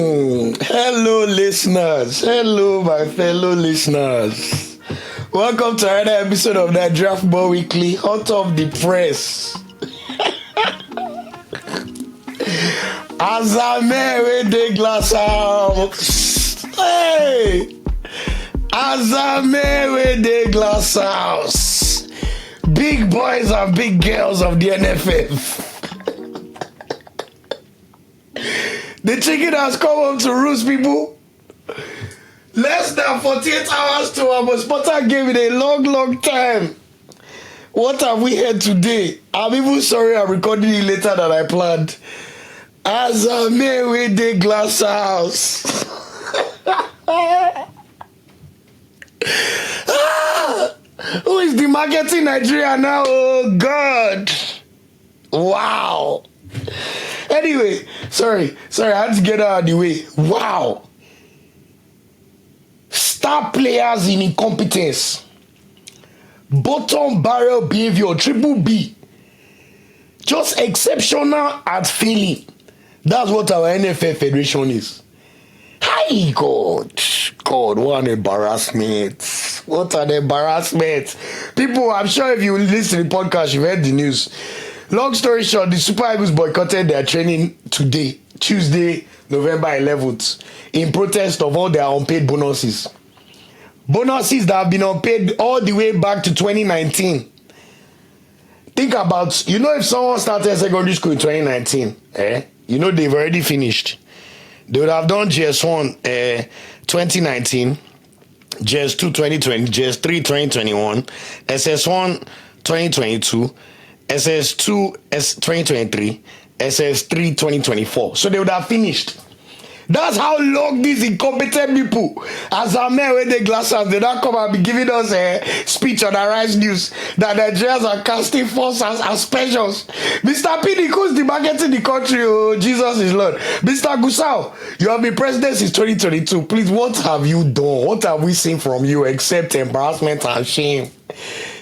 Hello, listeners. Hello, my fellow listeners. Welcome to another episode of that Draft Ball Weekly, hot off the press. Azame with the glass house. Hey, Azame with the glass house. Big boys and big girls of the NFF. The chicken has come home to roost, people. Less than 48 hours to our most important game in a long time. What have we heard today? I'm even sorry I'm recording it later than I planned. As a man with the glass house. Who is the marketing Nigerian now? Oh, God. Wow. Anyway, sorry, I had to get out of the way. Wow. Star players in incompetence. Bottom barrel behavior, triple B. Just exceptional at failing. That's what our NFL Federation is. Hi, God. God, what an embarrassment. What an embarrassment. People, I'm sure if you listen to the podcast, you've heard the news. Long story short, the Super Eagles boycotted their training today, Tuesday, November 11th, in protest of all their unpaid bonuses. Bonuses that have been unpaid all the way back to 2019. Think about, if someone started secondary school in 2019, they've already finished. They would have done GS1 2019, GS2 2020, GS3 2021, SS1 2022, SS2 2023, SS3 2024. So they would have finished. That's how long these incompetent people, as our men with the glasses, they don't come and be giving us a speech on our Rise News that Nigerians are casting force as specials. Mr. P. who's the market in the country? Oh, Jesus is Lord. Mr. Gusau, you have been president since 2022. Please, what have you done? What have we seen from you except embarrassment and shame?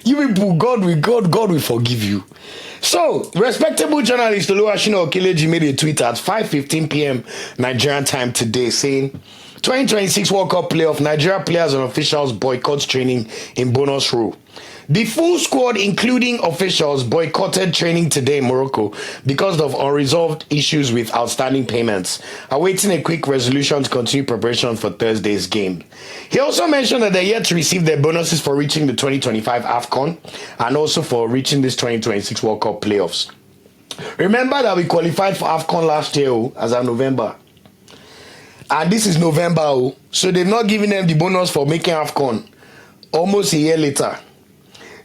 You people, God will forgive you. So, respectable journalist Oluwashina Okeleji made a tweet at 5:15 p.m. Nigerian time today saying, 2026 World Cup playoff, Nigeria players and officials boycott training in bonus rule. The full squad, including officials, boycotted training today in Morocco because of unresolved issues with outstanding payments, awaiting a quick resolution to continue preparation for Thursday's game. He also mentioned that they're yet to receive their bonuses for reaching the 2025 AFCON and also for reaching this 2026 World Cup playoffs. Remember that we qualified for AFCON last year as of November. And this is November, so they've not given them the bonus for making AFCON almost a year later.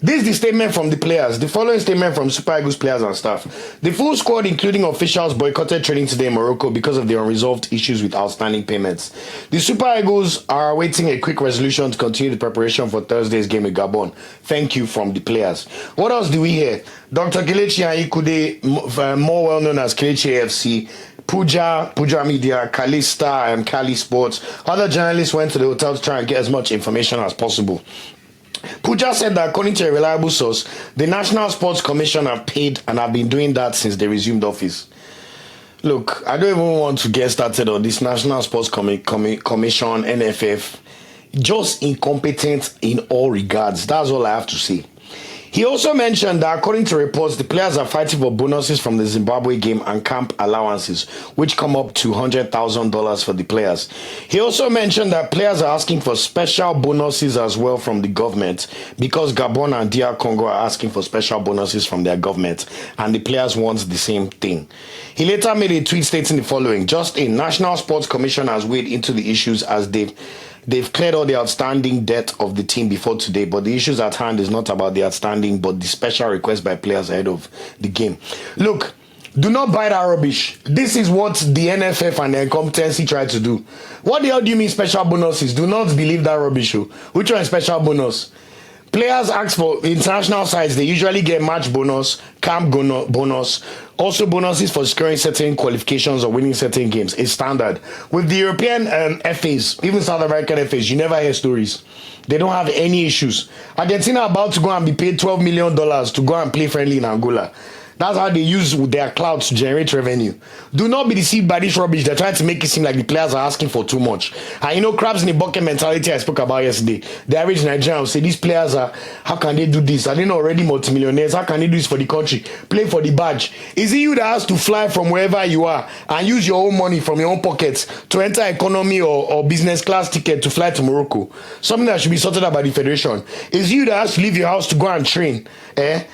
This is the statement from the players. The following statement from Super Eagles players and staff. The full squad, including officials, boycotted training today in Morocco because of the unresolved issues with outstanding payments. The Super Eagles are awaiting a quick resolution to continue the preparation for Thursday's game with Gabon. Thank you from the players. What else do we hear? Dr. Kelechi Ayikude, more well known as Kelechi AFC, Puja Media, Kalista, and Kali Sports. Other journalists went to the hotel to try and get as much information as possible. Puja said that according to a reliable source, the National Sports Commission have paid and have been doing that since they resumed office. Look, I don't even want to get started on this National Sports Commission, NFF. Just incompetent in all regards. That's all I have to say. He also mentioned that according to reports, the players are fighting for bonuses from the Zimbabwe game and camp allowances, which come up to $100,000 for the players. He also mentioned that players are asking for special bonuses as well from the government because Gabon and DR Congo are asking for special bonuses from their government, and the players want the same thing. He later made a tweet stating the following: just in, National Sports Commission has weighed into the issues as They've cleared all the outstanding debt of the team before today, but the issues at hand is not about the outstanding, but the special request by players ahead of the game. Look, do not buy that rubbish. This is what the NFF and the incompetency try to do. What the hell do you mean special bonuses? Do not believe that rubbish. Which one is special bonus? Players ask for international sides. They usually get match bonus, camp bonus, also bonuses for scoring certain qualifications or winning certain games. It's standard. With the European FAs, even South American FAs, you never hear stories. They don't have any issues. Argentina about to go and be paid $12 million to go and play friendly in Angola. That's how they use their cloud to generate revenue. Do not be deceived by this rubbish. They're trying to make it seem like the players are asking for too much. And you know, crabs in the bucket mentality I spoke about yesterday. The average Nigerian will say, these players are, how can they do this? Are they not already multimillionaires? How can they do this for the country? Play for the badge. Is it you that has to fly from wherever you are and use your own money from your own pockets to enter economy or business class ticket to fly to Morocco? Something that should be sorted out by the federation. Is it you that has to leave your house to go and train?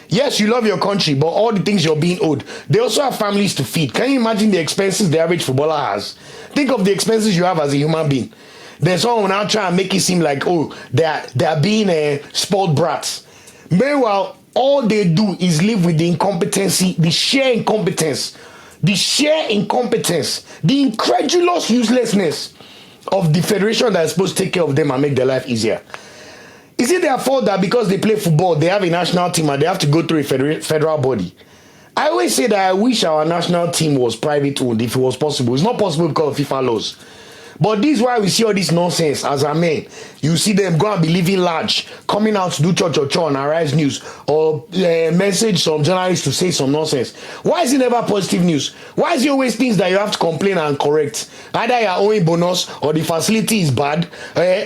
Yes, you love your country, but all the things you're being owed. They also have families to feed. Can you imagine the expenses the average footballer has? Think of the expenses you have as a human being. Then someone now try and make it seem like, oh, they are being spoiled brats. Meanwhile, all they do is live with the incompetency, the sheer incompetence, the incredulous uselessness of the federation that is supposed to take care of them and make their life easier. Is it their fault that because they play football, they have a national team and they have to go through a federal body? I always say that I wish our national team was private owned if it was possible. It's not possible because of FIFA laws. But this is why we see all this nonsense as a man. You see them go and be living large, coming out to do cho on Arise News or message some journalists to say some nonsense. Why is it never positive news? Why is it always things that you have to complain and correct? Either you are owing bonus or the facility is bad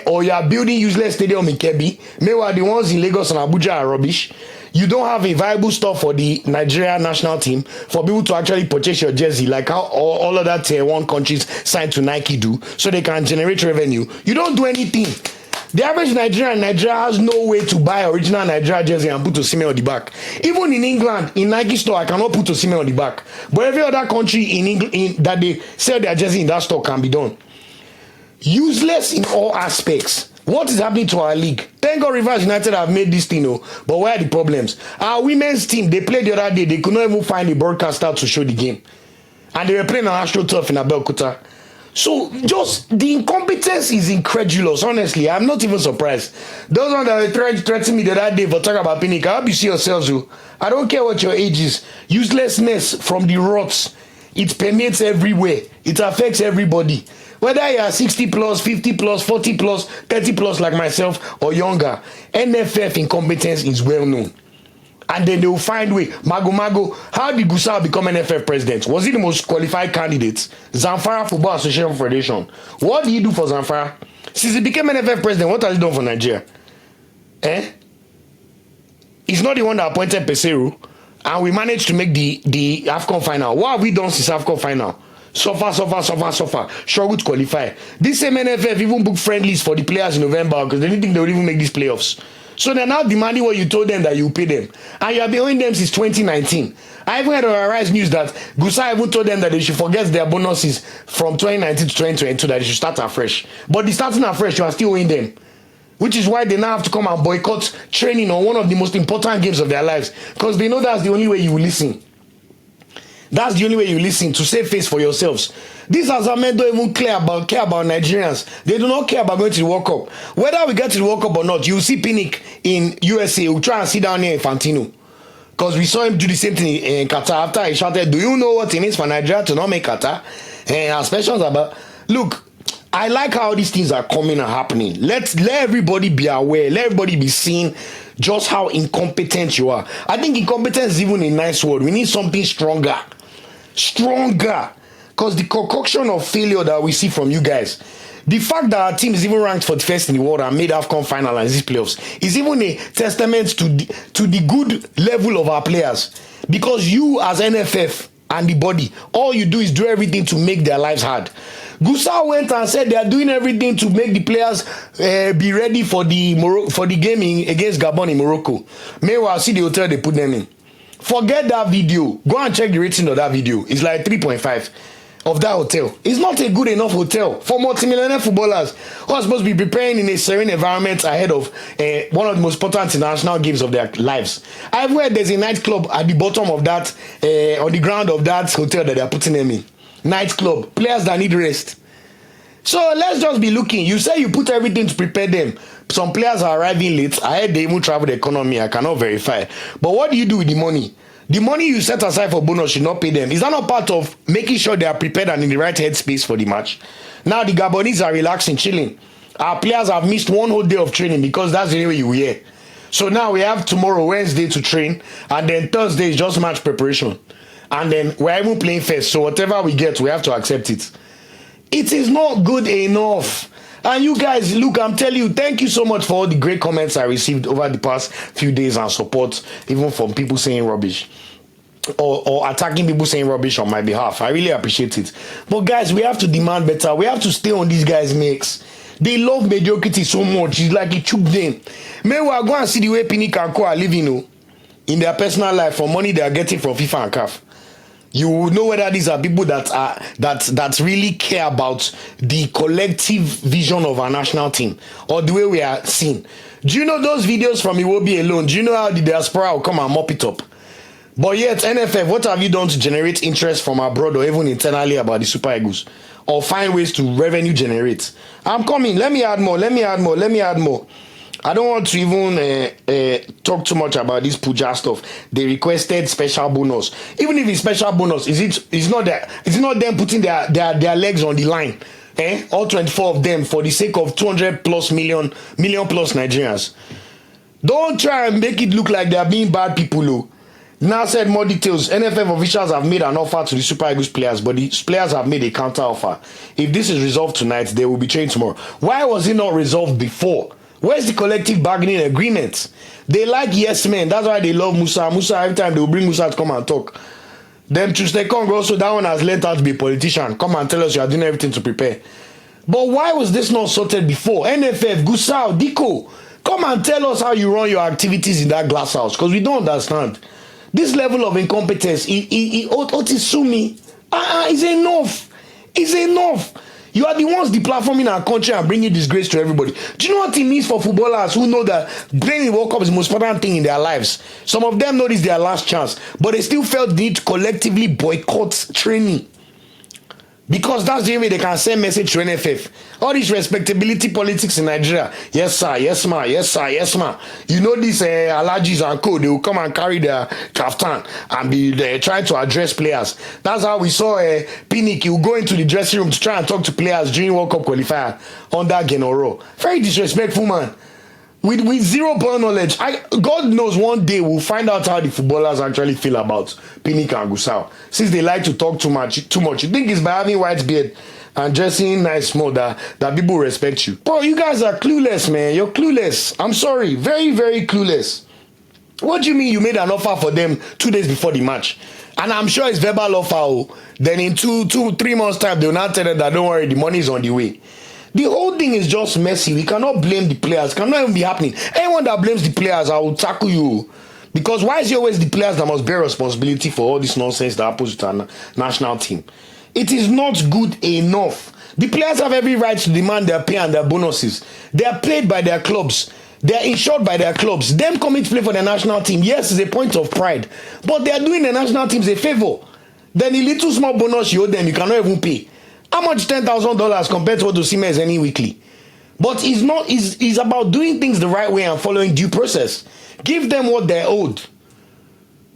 or you are building useless stadium in Kebbi. Meanwhile, the ones in Lagos and Abuja are rubbish. You don't have a viable store for the Nigerian national team for people to actually purchase your jersey like how all other tier 1 countries signed to Nike do so they can generate revenue. You don't do anything. The average Nigerian in Nigeria has no way to buy original Nigeria jersey and put Osimhen on the back. Even in England, in Nike store, I cannot put Osimhen on the back. But every other country in England that they sell their jersey in that store can be done. Useless in all aspects. What is happening to our league? Thank God Rivers United have made this thing, but where are the problems? Our women's team, they played the other day, they could not even find a broadcaster to show the game. And they were playing on AstroTurf in Abeokuta. So, just the incompetence is incredulous, honestly. I'm not even surprised. Those ones that were trying to threaten me the other day for talking about Pinnick, I hope you see yourselves, I don't care what your age is. Uselessness from the rots, it permeates everywhere. It affects everybody. Whether you are 60 plus, 50 plus, 40 plus, 30 plus like myself or younger, NFF incompetence is well known. And then they will find way. Mago, how did Gusau become NFF president? Was he the most qualified candidate? Zamfara Football Association Federation. What did he do for Zamfara? Since he became NFF president, what has he done for Nigeria? He's not the one that appointed Peseru. And we managed to make the AFCON final. What have we done since AFCON final? Suffer. Struggle to qualify. This same NFF even booked friendlies for the players in November because they didn't think they would even make these playoffs. So they're now demanding what you told them that you pay them. And you have been owing them since 2019. I even heard on Arise News that Gusau even told them that they should forget their bonuses from 2019 to 2022, that they should start afresh. But the starting afresh, you are still owing them. Which is why they now have to come and boycott training on one of the most important games of their lives. Because they know that's the only way you will listen. That's the only way you listen to save face for yourselves. These Azamen don't even care about Nigerians. They do not care about going to the World Cup. Whether we get to the World Cup or not, you will see Pinnick in USA. We'll try and sit down here in Infantino. Because we saw him do the same thing in Qatar after he shouted, do you know what it means for Nigeria to not make Qatar? And our specials about, look, I like how these things are coming and happening. Let everybody be aware. Let everybody be seen just how incompetent you are. I think incompetence is even a nice word. We need something stronger. Because the concoction of failure that we see from you guys, the fact that our team is even ranked 41st in the world and made AFCON final and these playoffs is even a testament to the good level of our players. Because you as NFF and the body, all you do is do everything to make their lives hard. Gusau went and said they are doing everything to make the players be ready for the game against Gabon in Morocco. Meanwhile, see the hotel they put them in. Forget that video. Go and check the rating of that video. It's like 3.5 of that hotel. It's not a good enough hotel for multimillionaire footballers who are supposed to be preparing in a serene environment ahead of one of the most important international games of their lives. I've heard there's a nightclub at the bottom of that, on the ground of that hotel that they're putting them in. Nightclub. Players that need rest. So let's just be looking. You say you put everything to prepare them. Some players are arriving late. I heard they even travel the economy. I cannot verify. But what do you do with the money? The money you set aside for bonus should not pay them. Is that not part of making sure they are prepared and in the right headspace for the match? Now the Gabonese are relaxing, chilling. Our players have missed one whole day of training because that's the only way you hear. So now we have tomorrow, Wednesday, to train, and then Thursday is just match preparation. And then we're even playing first. So whatever we get, we have to accept it. It is not good enough. And you guys, look, I'm telling you, thank you so much for all the great comments I received over the past few days and support, even from people saying rubbish. Or attacking people saying rubbish on my behalf. I really appreciate it. But guys, we have to demand better. We have to stay on these guys' mix. They love mediocrity so much. It's like it took them. Meanwhile, go and see the way Pinnick and Co are living in their personal life for money they are getting from FIFA and CAF. You will know whether these are people that really care about the collective vision of our national team or the way we are seen. Do you know those videos from Iwobi alone? Do you know how the diaspora will come and mop it up? But yet, NFF, what have you done to generate interest from abroad or even internally about the Super Eagles? Or find ways to revenue generate? I'm coming. Let me add more. I don't want to even talk too much about this Puja stuff. They requested special bonus. Even if it's special bonus, it's not them putting their legs on the line. All 24 of them for the sake of 200 plus million plus Nigerians. Don't try and make it look like they are being bad people. Now said more details. NFF officials have made an offer to the Super Eagles players, but the players have made a counter offer. If this is resolved tonight, they will be trained tomorrow. Why was it not resolved before? Where's the collective bargaining agreement? They like yes men. That's why they love Musa. Musa, every time they will bring Musa to come and talk. Them Tuesday Congo also, that one has learned how to be a politician. Come and tell us you are doing everything to prepare. But why was this not sorted before? NFF, Gusau, Diko, come and tell us how you run your activities in that glass house, because we don't understand. This level of incompetence, Otisumi, is enough. It's enough. You are the ones deplatforming our country and bringing disgrace to everybody. Do you know what it means for footballers who know that playing the World Cup is the most important thing in their lives? Some of them know this is their last chance, but they still felt the need to collectively boycott training. Because that's the way they can send message to NFF. All this respectability politics in Nigeria. Yes, sir. Yes, ma. Yes, sir. Yes, ma. You know these allergies and co. They will come and carry their kaftan and be trying to address players. That's how we saw Pinnick. He will go into the dressing room to try and talk to players during World Cup qualifier under Genoro. Very disrespectful, man. With zero ball knowledge. God knows one day we'll find out how the footballers actually feel about Pinnick and Gusau. Since they like to talk too much. You think it's by having white beard and dressing nice more that people respect you. Bro, you guys are clueless, man. You're clueless. I'm sorry. Very, very clueless. What do you mean you made an offer for them 2 days before the match? And I'm sure it's verbal offer. Then in 3 months' time, they'll not tell them that don't worry, the money is on the way. The whole thing is just messy. We cannot blame the players. It cannot even be happening. Anyone that blames the players, I will tackle you. Because why is it always the players that must bear responsibility for all this nonsense that happens with our national team? It is not good enough. The players have every right to demand their pay and their bonuses. They are paid by their clubs. They are insured by their clubs. Them coming to play for the national team, yes, it's a point of pride. But they are doing the national teams a favor. Then the little small bonus you owe them, you cannot even pay. How much $10,000 compared to what Osimhen is earning weekly? But it's about doing things the right way and following due process. Give them what they're owed.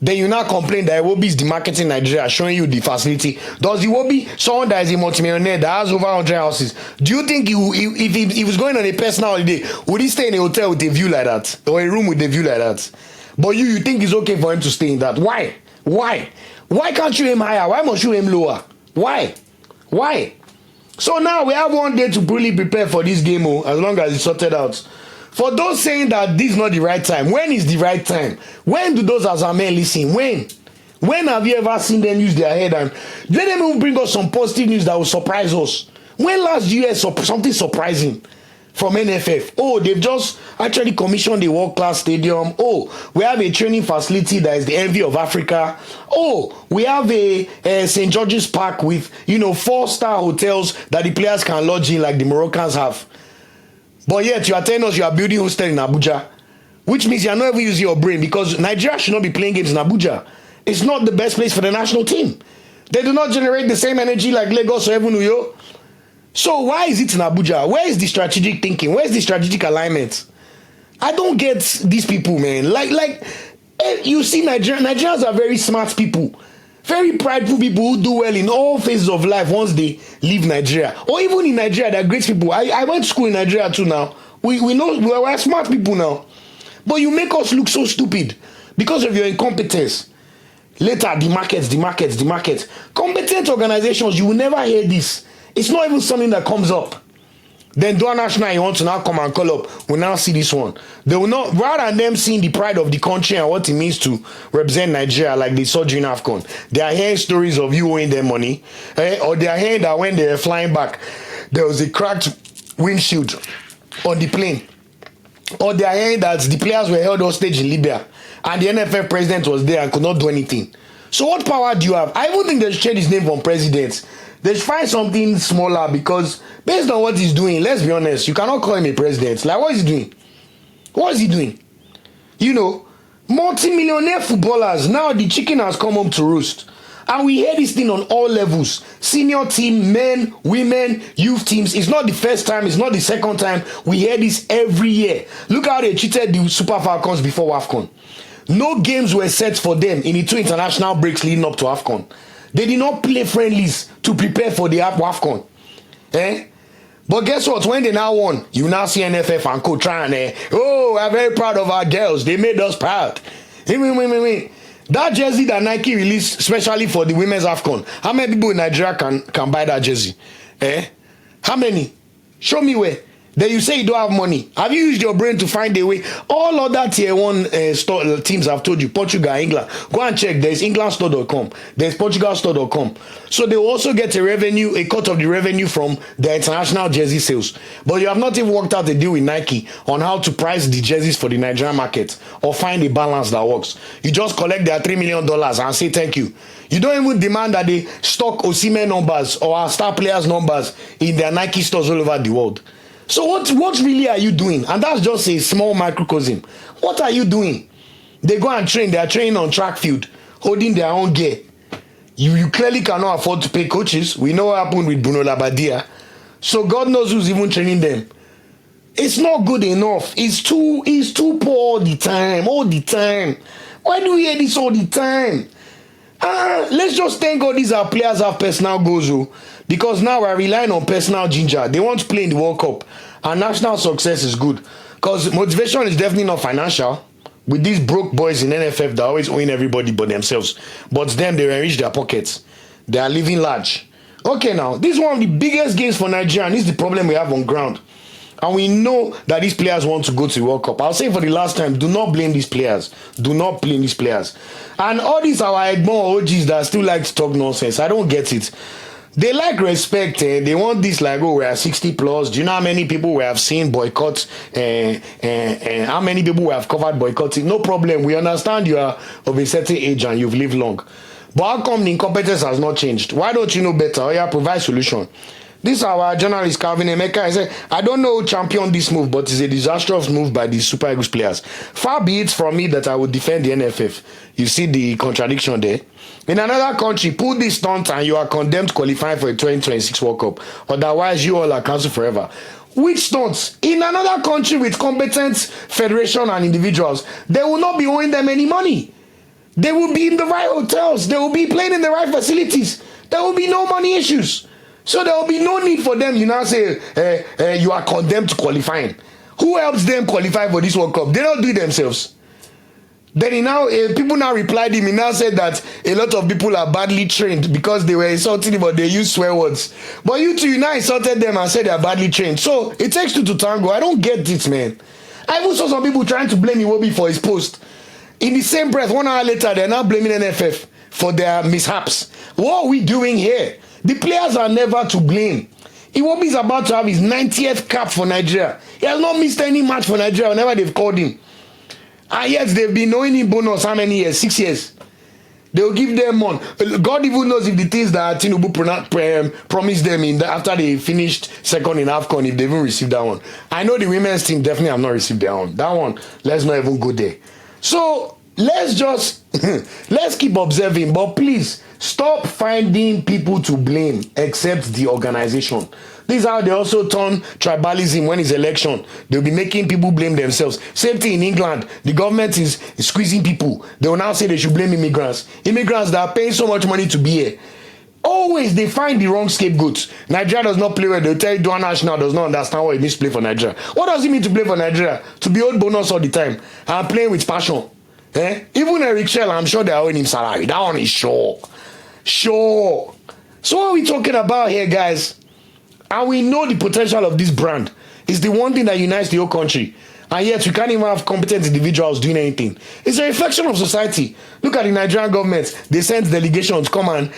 Then you now complain that Iwobi is demarketing Nigeria, showing you the facility. Does Iwobi, someone that is a multimillionaire that has over 100 houses, do you think if he was going on a personal holiday, would he stay in a hotel with a view like that? Or a room with a view like that? But you think it's okay for him to stay in that? Why? Why can't you aim higher? Why must you aim lower? Why? So now we have 1 day to really prepare for this game, as long as it's sorted out. For those saying that this is not the right time, when is the right time? When do those Azamen listen? When have you ever seen them use their head and let them even bring us some positive news that will surprise us? When last year something surprising from NFF? Oh, they've just actually commissioned a world-class stadium. Oh, we have a training facility that is the envy of Africa. Oh, we have a St. George's Park with 4-star hotels that the players can lodge in like the Moroccans have. But yet you are telling us you are building hostel in Abuja, which means you are not even using your brain, because Nigeria should not be playing games in Abuja. It's not the best place for the national team. They do not generate the same energy like Lagos or even Uyo. So why is it in Abuja? Where is the strategic thinking? Where is the strategic alignment? I don't get these people, man. You see, Nigerians are very smart people. Very prideful people who do well in all phases of life once they leave Nigeria. Or even in Nigeria, they're great people. I went to school in Nigeria too now. We know we're smart people now. But you make us look so stupid because of your incompetence. Later, the markets. Competent organizations, you will never hear this. It's not even something that comes up. Then Dual National, you want to now come and call up, we'll now see this one. They will not, rather than them seeing the pride of the country and what it means to represent Nigeria like they saw during AFCON, they are hearing stories of you owing them money, or they are hearing that when they were flying back, there was a cracked windshield on the plane. Or they are hearing that the players were held hostage in Libya and the NFF president was there and could not do anything. So what power do you have? I even think they should change his name from president. They should find something smaller because based on what he's doing, let's be honest, you cannot call him a president. Like, what is he doing? What is he doing? You know, multi-millionaire footballers, now the chicken has come home to roost. And we hear this thing on all levels. Senior team, men, women, youth teams. It's not the first time, it's not the second time. We hear this every year. Look how they cheated the Super Falcons before AFCON. No games were set for them in the 2 international breaks leading up to AFCON. They did not play friendlies to prepare for the AFCON. But guess what? When they now won, you now see NFF and co trying, we're very proud of our girls. They made us proud. That jersey that Nike released especially for the women's AFCON, how many people in Nigeria can buy that jersey? How many? Show me where. Then you say you don't have money. Have you used your brain to find a way? All other tier 1 teams I've told you, Portugal, England. Go and check. There's englandstore.com. There's portugalstore.com. So they will also get a cut of the revenue from the international jersey sales. But you have not even worked out a deal with Nike on how to price the jerseys for the Nigerian market or find a balance that works. You just collect their $3 million and say thank you. You don't even demand that they stock Osimhen numbers or our star players' numbers in their Nike stores all over the world. So what really are you doing? And that's just a small microcosm. What are you doing? They go and train. They are training on track field, holding their own gear. You clearly cannot afford to pay coaches. We know what happened with Bruno Labbadia. So God knows who's even training them. It's not good enough. It's too poor all the time. All the time. Why do we hear this all the time? Let's just thank God these are players have personal goals, because now we're relying on personal ginger. They want to play in the World Cup, and national success is good because motivation is definitely not financial. With these broke boys in NFF, they're always owing everybody but themselves. But them, they enrich their pockets. They are living large. Okay, now this is one of the biggest games for Nigeria, and this is the problem we have on ground. And we know that these players want to go to the World Cup. I'll say for the last time, do not blame these players. Do not blame these players. And all these our Egbon OGs that still like to talk nonsense, I don't get it. They like respect. They want this like, oh, we are 60 plus. Do you know how many people we have seen boycott? How many people we have covered boycotting? No problem. We understand you are of a certain age and you've lived long. But how come the incompetence has not changed? Why don't you know better? Oh, yeah, provide solution. This our journalist Calvin Emeka. I said, I don't know who championed this move, but it's a disastrous move by the Super Eagles players. Far be it from me that I would defend the NFF. You see the contradiction there. In another country, pull this stunt and you are condemned to qualify for a 2026 World Cup. Otherwise, you all are cancelled forever. Which stunts? In another country with competent federation and individuals, they will not be owing them any money. They will be in the right hotels. They will be playing in the right facilities. There will be no money issues. So there will be no need for them. You now say, you are condemned to qualifying. Who helps them qualify for this World Cup? They don't do it themselves. Then people now replied him. He now said that a lot of people are badly trained because they were insulting him, but they use swear words. But you now insulted them and said they are badly trained. So it takes two to tango. I don't get it, man. I even saw some people trying to blame Iwobi for his post. In the same breath, 1 hour later, they're now blaming NFF for their mishaps. What are we doing here? The players are never to blame. Iwobi is about to have his 90th cap for Nigeria. He has not missed any match for Nigeria whenever they've called him. And yes, they've been owing him bonus how many years? 6 years. They'll give them one. God even knows if the things that Tinubu promised them after they finished second in AFCON, if they even received that one. I know the women's team definitely have not received that one. That one, let's not even go there. So let's just let's keep observing, but please stop finding people to blame except the organization. This is how they also turn tribalism when it's election. They'll be making people blame themselves. Same thing in England. The government is squeezing people. They will now say they should blame immigrants. Immigrants that are paying so much money to be here. Always they find the wrong scapegoats. Nigeria does not play well. They'll tell you Dual National does not understand what it means to play for Nigeria. What does it mean to play for Nigeria? To be owed bonus all the time and playing with passion. Even Eric Shell, I'm sure they're owing him salary. That one is sure. Sure. So what are we talking about here, guys? And we know the potential of this brand. It's the one thing that unites the whole country. And yet we can't even have competent individuals doing anything. It's a reflection of society. Look at the Nigerian government. They sent delegations to come and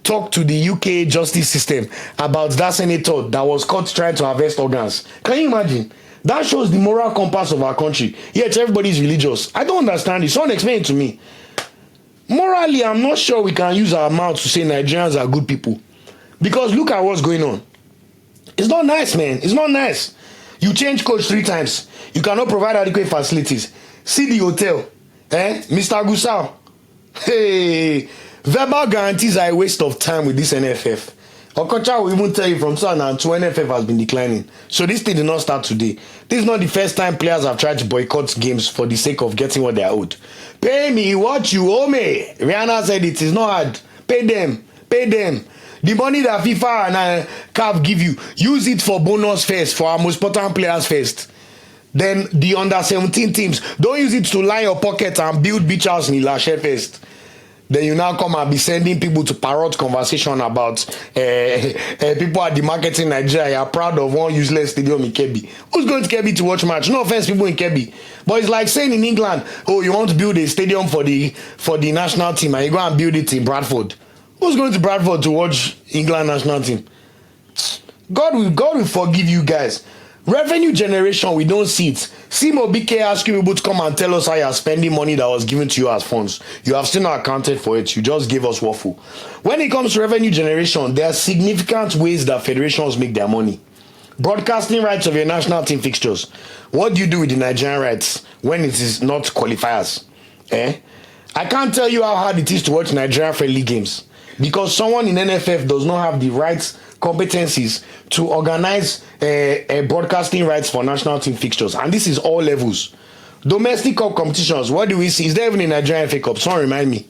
talk to the UK justice system about that senator that was caught trying to harvest organs. Can you imagine? That shows the moral compass of our country. Yet everybody is religious. I don't understand it. Someone explain it to me. Morally, I'm not sure we can use our mouth to say Nigerians are good people. Because look at what's going on. It's not nice, man. It's not nice. You change coach 3 times. You cannot provide adequate facilities. See the hotel. Mr. Gusau. Hey, verbal guarantees are a waste of time with this NFF. Okocha will even tell you from 2002 NFF has been declining. So this thing did not start today. This is not the first time players have tried to boycott games for the sake of getting what they are owed. Pay me what you owe me. Rihanna said it is not hard. Pay them. Pay them. The money that FIFA and CAF give you, use it for bonus first, for our most important players first. Then the under-17 teams, don't use it to line your pocket and build beach house in Ilashe first. Then you now come and be sending people to parrot conversation about people at the market in Nigeria. You are proud of one useless stadium in Kebbi. Who's going to Kebbi to watch match? No offense, people in Kebbi. But it's like saying in England, oh, you want to build a stadium for the national team and you go and build it in Bradford. Who's going to Bradford to watch England national team? God will forgive you guys. Revenue generation, we don't see it. Simo BK asking people to come and tell us how you are spending money that was given to you as funds. You have still not accounted for it. You just gave us waffle. When it comes to revenue generation, there are significant ways that federations make their money. Broadcasting rights of your national team fixtures. What do you do with the Nigerian rights when it is not qualifiers? I can't tell you how hard it is to watch Nigerian friendly games. Because someone in NFF does not have the rights, competencies to organize broadcasting rights for national team fixtures. And this is all levels. Domestic cup competitions, what do we see? Is there even a Nigerian FA Cup? Someone remind me.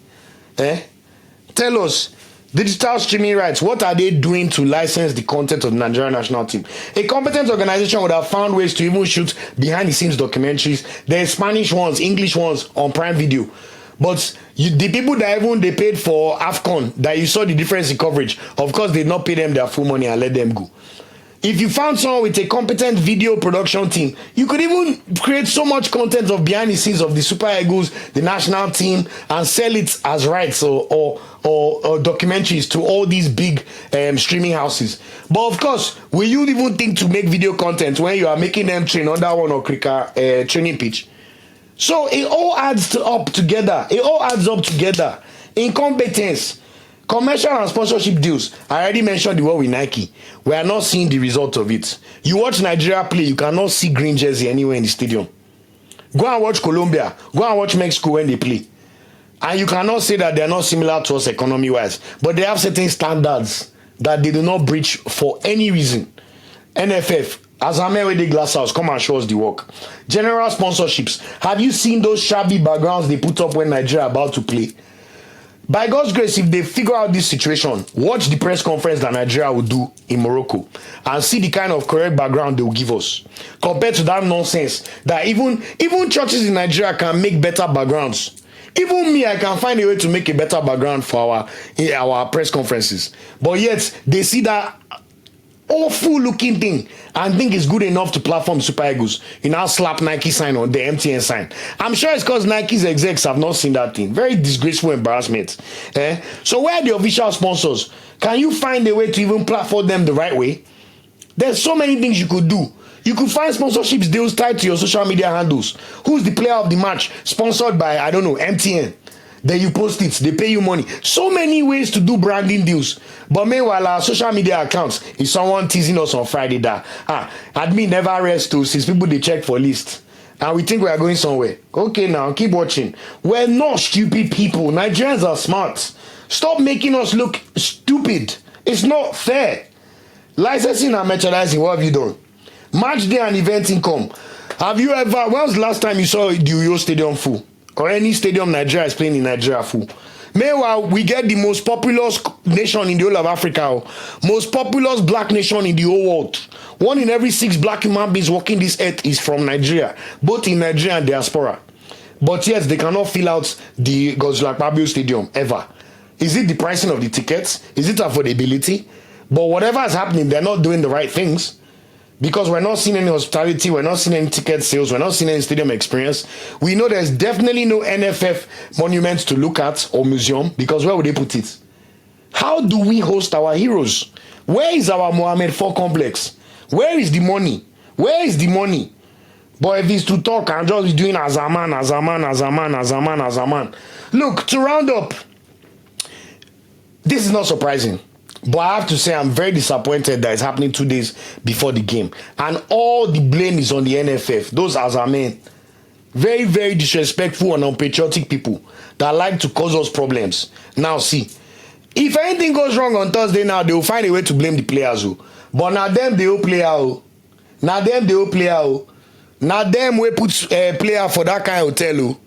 Tell us. Digital streaming rights, what are they doing to license the content of the Nigerian national team? A competent organization would have found ways to even shoot behind the scenes documentaries. There's Spanish ones, English ones on Prime Video. But the people that even they paid for AFCON, that you saw the difference in coverage, of course they did not pay them their full money and let them go. If you found someone with a competent video production team, you could even create so much content of behind the scenes of the Super Eagles, the national team, and sell it as rights or documentaries to all these big streaming houses. But of course, will you even think to make video content when you are making them train on that one or cricket training pitch? So it all adds up together. It all adds up together. Incompetence. Commercial and sponsorship deals. I already mentioned the one with Nike. We are not seeing the result of it. You watch Nigeria play, you cannot see green jersey anywhere in the stadium. Go and watch Colombia. Go and watch Mexico when they play. And you cannot say that they are not similar to us economy-wise. But they have certain standards that they do not breach for any reason. NFF. Azame with the glass house, come and show us the work. General sponsorships. Have you seen those shabby backgrounds they put up when Nigeria are about to play? By God's grace, if they figure out this situation, watch the press conference that Nigeria will do in Morocco and see the kind of correct background they will give us. Compared to that nonsense that even churches in Nigeria can make better backgrounds. Even me, I can find a way to make a better background for our press conferences. But yet, they see that awful looking thing and think it's good enough to platform Super Eagles. You now slap Nike sign on the MTN sign. I'm sure it's because Nike's execs have not seen that thing. Very disgraceful embarrassment. So where are the official sponsors? Can you find a way to even platform them the right way? There's so many things you could do. You could find sponsorships deals tied to your social media handles. Who's the player of the match? Sponsored by, I don't know, MTN. Then you post it, they pay you money. So many ways to do branding deals. But meanwhile, our social media accounts, is someone teasing us on Friday that, admin never rest too, since people they check for list. And we think we are going somewhere. Okay now, keep watching. We're not stupid people. Nigerians are smart. Stop making us look stupid. It's not fair. Licensing and merchandising, what have you done? Match day and event income. Have you ever, when was the last time you saw the Uyo Stadium full? Or any stadium Nigeria is playing in Nigeria full? Meanwhile, we get the most populous nation in the whole of Africa, most populous black nation in the whole world. 1 in every 6 black human beings walking this earth is from Nigeria, both in Nigeria and diaspora. But yes, they cannot fill out the Godswill Akpabio Stadium ever. Is it the pricing of the tickets? Is it affordability? But whatever is happening, they're not doing the right things. Because we're not seeing any hospitality, we're not seeing any ticket sales, we're not seeing any stadium experience. We know there's definitely no NFF monuments to look at or museum, because where would they put it? How do we host our heroes? Where is our Mohammed IV complex? Where is the money? Where is the money? But if it's to talk, I'm just doing as a man. Look, to round up, this is not surprising. But I have to say, I'm very disappointed that it's happening 2 days before the game. And all the blame is on the NFF. Those Azamen. Very, very disrespectful and unpatriotic people that like to cause us problems. Now, see, if anything goes wrong on Thursday now, they will find a way to blame the players. But now them, they will play out. Now them, they will play out. Now them, we put player for that kind of hotel.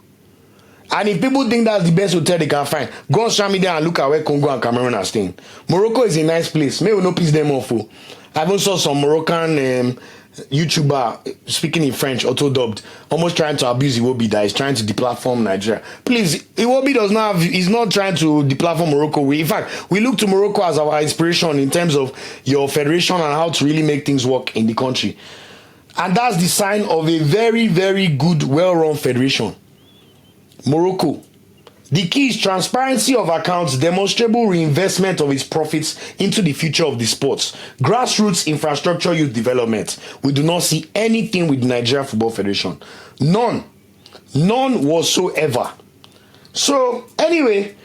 And if people think that's the best hotel they can find, go on social media and look at where Congo and Cameroon are staying. Morocco is a nice place. Maybe we no piss them off. I even saw some Moroccan YouTuber speaking in French, auto-dubbed, almost trying to abuse Iwobi, that is trying to deplatform Nigeria. Please, Iwobi does not have, he's not trying to deplatform Morocco. In fact, we look to Morocco as our inspiration in terms of your federation and how to really make things work in the country. And that's the sign of a very, very good, well-run federation. Morocco. The key is transparency of accounts, demonstrable reinvestment of its profits into the future of the sports, grassroots infrastructure, youth development. We do not see anything with the Nigeria Football Federation. None. None whatsoever. So, anyway,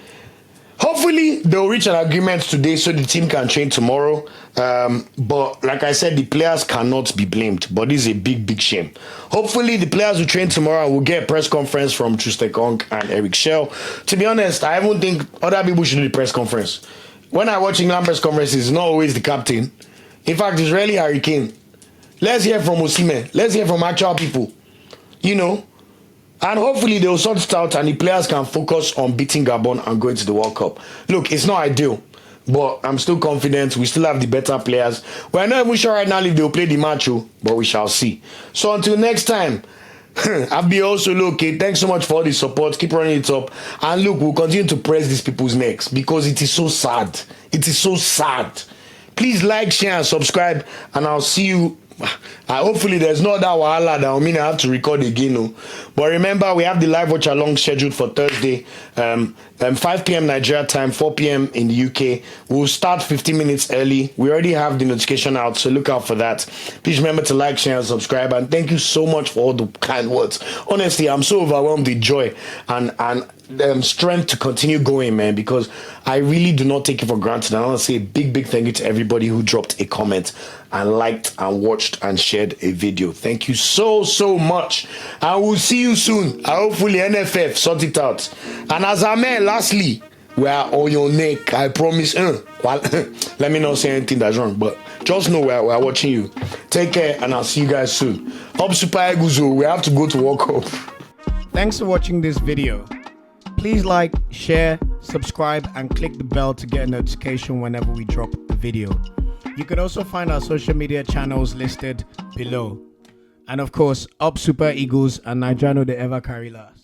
hopefully they'll reach an agreement today so the team can train tomorrow. But like I said, the players cannot be blamed. But this is a big, big shame. Hopefully the players will train tomorrow and we'll get a press conference from Trustekong and Eric Shell. To be honest, I even think other people should do the press conference. When I watch England press conferences, it's not always the captain. In fact, it's rarely Harry Kane. Let's hear from Osimhen. Let's hear from actual people. You know. And hopefully they'll sort it out and the players can focus on beating Gabon and going to the World Cup. Look, it's not ideal, but I'm still confident. We still have the better players. We're not even sure right now if they'll play the match, but we shall see. So until next time, I'll be also okay. Thanks so much for all the support. Keep running it up. And look, we'll continue to press these people's necks because it is so sad. It is so sad. Please like, share, and subscribe, and I'll see you. Hopefully there's no other wahala that will mean I have to record again. But remember, we have the live watch along scheduled for Thursday, 5 p.m. Nigeria time, 4 p.m. in the UK. We'll start 15 minutes early. We already have the notification out, so look out for that. Please remember to like, share, and subscribe. And thank you so much for all the kind words. Honestly, I'm so overwhelmed with joy and strength to continue going, man, because I really do not take it for granted. I want to say a big, big thank you to everybody who dropped a comment and liked and watched and shared a video. Thank you so, so much. I will see you soon. Hopefully NFF sort it out. And as I mean, lastly, we are on your neck. I promise. Well, let me not say anything that's wrong, but just know we are watching you. Take care, and I'll see you guys soon. Up Super Eagles, we have to go to World Cup. Thanks for watching this video. Please like, share, subscribe, and click the bell to get a notification whenever we drop the video. You can also find our social media channels listed below. And of course, Up Super Eagles and Nigerian, they ever carry last.